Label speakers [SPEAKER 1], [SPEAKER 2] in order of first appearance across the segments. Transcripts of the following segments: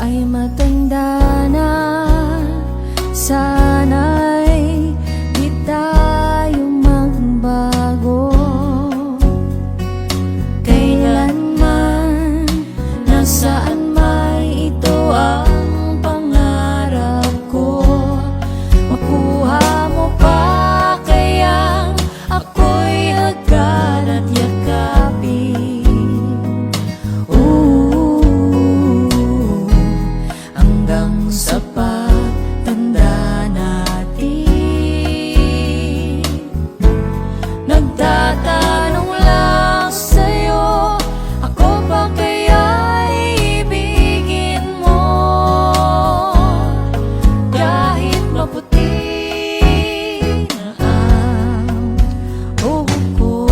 [SPEAKER 1] ay matanda na. Sana'y di tayo magbago. Kailanman, nasaan may ito ang pangarap ko. Makuha mo pa kayang ako'y hagkan at yakapin. Hanggang sa pagtanda natin, nagtatanong lang sa'yo, ako ba kaya'y ibigin mo? Kahit maputi na ang buhok ko.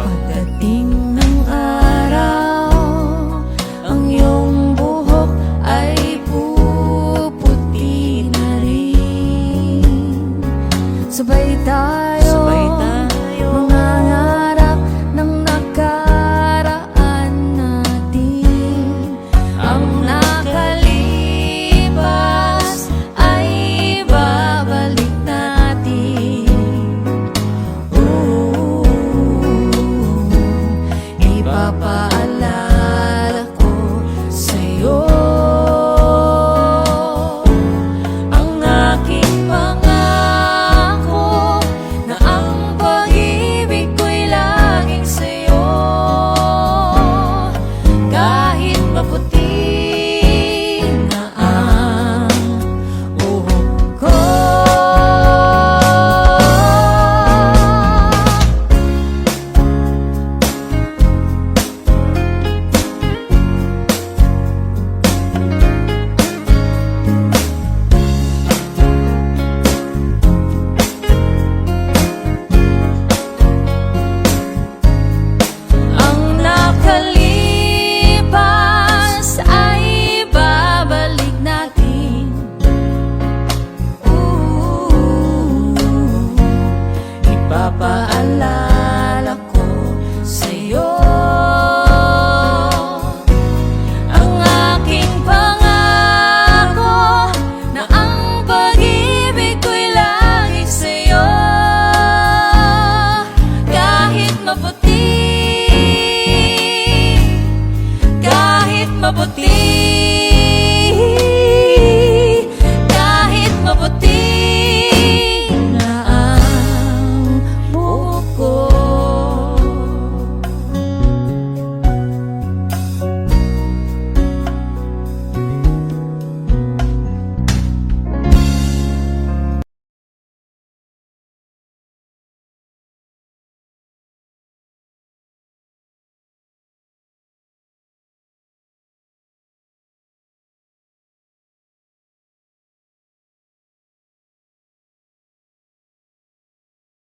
[SPEAKER 1] Pagdating ng araw, ang iyong buhok ay puputi na rin. Sabay tayo